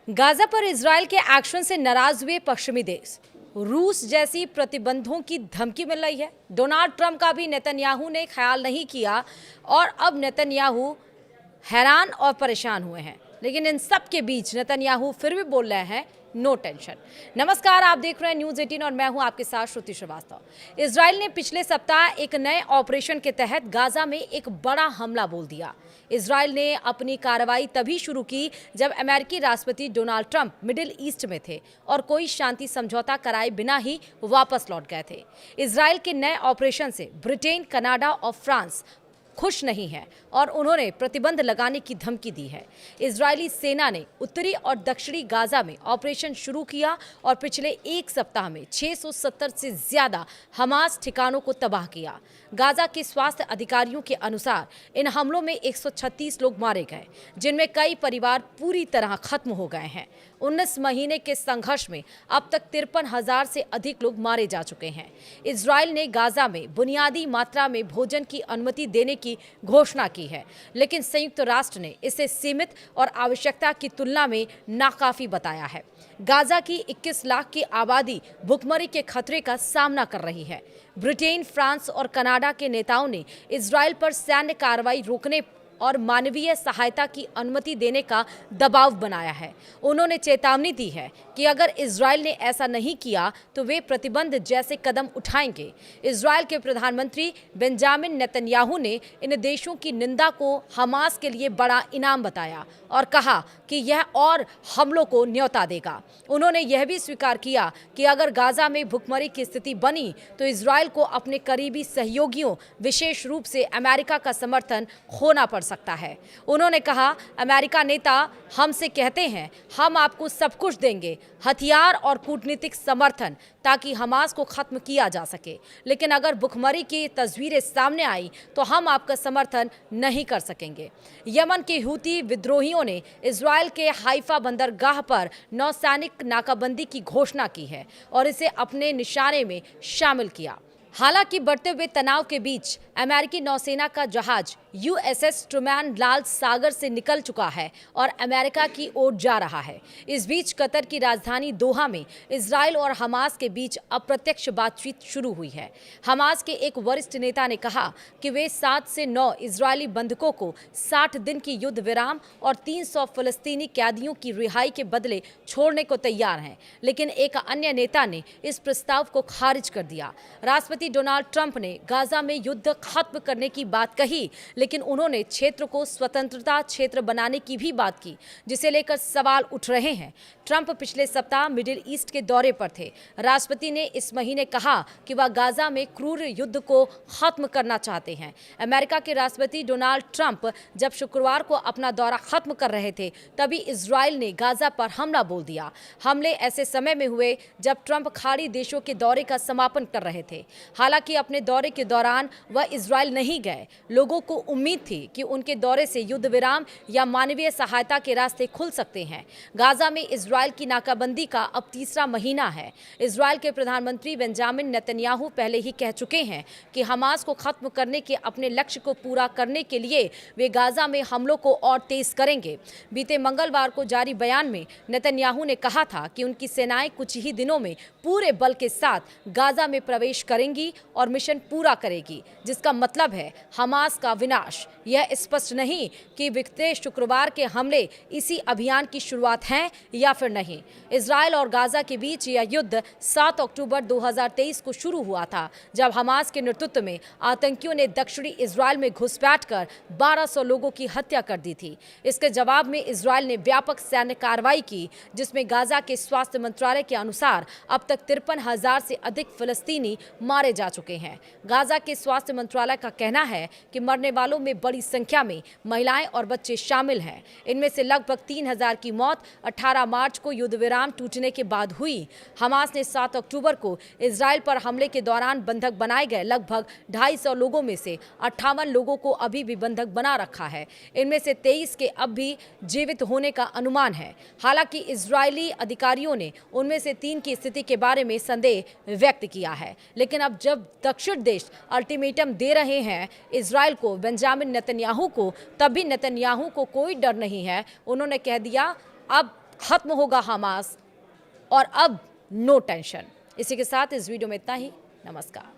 Gaza पर Israel के action से नाराज हुए पश्चिमी देश, रूस जैसी प्रतिबंधों की धमकी मिल रही है। डोनाल्ड ट्रंप का भी नेतन्याहू ने ख्याल नहीं किया और अब नेतन्याहू हैरान और परेशान हुए हैं। लेकिन इन सब के बीच नेतन्याहू फिर भी बोल रहे हैं नो टेंशन। नमस्कार, आप देख रहे हैं न्यूज़ 18 और मैं हूं आपके साथ श्रुति श्रीवास्तव। इजराइल ने पिछले सप्ताह एक नए ऑपरेशन के तहत गाजा में एक बड़ा हमला बोल दिया। इजराइल ने अपनी कार्रवाई तभी शुरू की जब अमेरिकी राष्ट्रपति डोनाल्ड ट्रंप मिडिल ईस्ट में थे और कोई शांति समझौता कराए बिना ही वापस लौट गए थे। इजराइल के नए ऑपरेशन से ब्रिटेन, कनाडा और फ्रांस खुश नहीं है और उन्होंने प्रतिबंध लगाने की धमकी दी है। इजरायली सेना ने उत्तरी और दक्षिणी गाजा में ऑपरेशन शुरू किया और पिछले एक सप्ताह में 670 से ज्यादा हमास ठिकानों को तबाह किया। गाजा के स्वास्थ्य अधिकारियों के अनुसार इन हमलों में 136 लोग मारे गए, जिनमें कई परिवार पूरी तरह खत्म हो गए हैं। 19 महीने के संघर्ष में अब तक 53,000 से अधिक लोग मारे जा चुके हैं। इजराइल ने गाजा में बुनियादी मात्रा में भोजन की अनुमति देने की घोषणा की है, लेकिन संयुक्त राष्ट्र ने इसे सीमित और आवश्यकता की तुलना में नाकाफी बताया है। गाजा की 21 लाख की आबादी भुखमरी के खतरे का सामना कर रही है। ब्रिटेन, फ्रांस और कनाडा के नेताओं ने इजराइल पर सैन्य कार्रवाई रोकने और मानवीय सहायता की अनुमति देने का दबाव बनाया है। उन्होंने चेतावनी दी है कि अगर इजराइल ने ऐसा नहीं किया तो वे प्रतिबंध जैसे कदम उठाएंगे। इजराइल के प्रधानमंत्री बेंजामिन नेतन्याहू ने इन देशों की निंदा को हमास के लिए बड़ा इनाम बताया और कहा कि यह और हमलों को न्योता देगा। उन्होंने यह भी स्वीकार किया कि अगर गाजा में भुखमरी की स्थिति बनी तो इजराइल को अपने करीबी सहयोगियों, विशेष रूप से अमेरिका का समर्थन खोना पड़ सकता है। उन्होंने कहा, अमेरिका नेता हमसे कहते हैं हम आपको सब कुछ देंगे, हथियार और कूटनीतिक समर्थन, ताकि हमास को खत्म किया जा सके, लेकिन अगर भुखमरी की तस्वीरें सामने आई तो हम आपका समर्थन नहीं कर सकेंगे। यमन के हूती विद्रोहियों ने इजराइल के हाइफा बंदरगाह पर नौसैनिक नाकाबंदी की घोषणा की है और इसे अपने निशाने में शामिल किया। हालांकि बढ़ते हुए तनाव के बीच अमेरिकी नौसेना का जहाज यूएसएस ट्रुमैन लाल सागर से निकल चुका है और अमेरिका की ओर जा रहा है। इस बीच कतर की राजधानी दोहा में इजराइल और हमास के बीच अप्रत्यक्ष बातचीत शुरू हुई है। हमास के एक वरिष्ठ नेता ने कहा कि वे 7 से 9 इजरायली बंधकों को 60 दिन की युद्ध विराम और 300 फलस्तीनी कैदियों की रिहाई के बदले छोड़ने को तैयार हैं, लेकिन एक अन्य नेता ने इस प्रस्ताव को खारिज कर दिया। राष्ट्रपति डोनाल्ड ट्रंप ने गाजा में युद्ध खत्म करने की बात कही, लेकिन उन्होंने क्षेत्र को स्वतंत्रता क्षेत्र बनाने की भी बात की, जिसे लेकर सवाल उठ रहे हैं। ट्रंप पिछले सप्ताह मिडिल ईस्ट के दौरे पर थे। राष्ट्रपति ने इस महीने कहा कि वह गाजा में क्रूर युद्ध को खत्म करना चाहते हैं। अमेरिका के राष्ट्रपति डोनाल्ड ट्रंप जब शुक्रवार को अपना दौरा खत्म कर रहे थे, तभी इजराइल ने गाजा पर हमला बोल दिया। हमले ऐसे समय में हुए जब ट्रंप खाड़ी देशों के दौरे का समापन कर रहे थे। हालांकि अपने दौरे के दौरान वह इजराइल नहीं गए। लोगों को उम्मीद थी कि उनके दौरे से युद्ध विराम या मानवीय सहायता के रास्ते खुल सकते हैं। गाजा में इजराइल की नाकाबंदी का अब तीसरा महीना है। इजराइल के प्रधानमंत्री बेंजामिन नेतन्याहू पहले ही कह चुके हैं कि हमास को खत्म करने के अपने लक्ष्य को पूरा करने के लिए वे गाजा में हमलों को और तेज करेंगे। बीते मंगलवार को जारी बयान में नेतन्याहू ने कहा था कि उनकी सेनाएं कुछ ही दिनों में पूरे बल के साथ गाजा में प्रवेश करेंगी और मिशन पूरा करेगी, जिसका मतलब है हमास का विनाश। यह स्पष्ट नहीं कि बीते शुक्रवार के हमले इसी अभियान की शुरुआत है या फिर नहीं। इजराइल और गाजा के बीच यह युद्ध 7 अक्टूबर 2023 को शुरू हुआ था, जब हमास के नेतृत्व में आतंकियों ने दक्षिणी इजराइल में घुसपैठ कर 1200 लोगों की हत्या कर दी थी। इसके जवाब में इजराइल ने व्यापक सैन्य कार्रवाई की, जिसमें गाजा के स्वास्थ्य मंत्रालय के अनुसार अब तक 53,000 से अधिक फिलिस्तीनी मारे जा चुके हैं। गाजा के स्वास्थ्य मंत्रालय का कहना है कि मरने वालों में बड़ी संख्या में महिलाएं और बच्चे शामिल हैं। इनमें से लगभग 3,000 की मौत 18 मार्च को युद्ध विराम टूटने के बाद हुई। हमास ने 7 अक्टूबर को इजराइल पर हमले के दौरान बंधक बनाए गए लगभग 250 लोगों में से 58 लोगों को अभी भी बंधक बना रखा है। इनमें से 23 के अब भी जीवित होने का अनुमान है। हालांकि इजरायली अधिकारियों ने उनमें से 3 की स्थिति के बारे में संदेह व्यक्त किया है। लेकिन अब जब दक्षिण देश अल्टीमेटम दे रहे हैं इजराइल को, बेंजामिन नेतन्याहू को, तब भी नेतन्याहू को कोई डर नहीं है। उन्होंने कह दिया अब खत्म होगा हमास और अब नो टेंशन। इसी के साथ इस वीडियो में इतना ही। नमस्कार।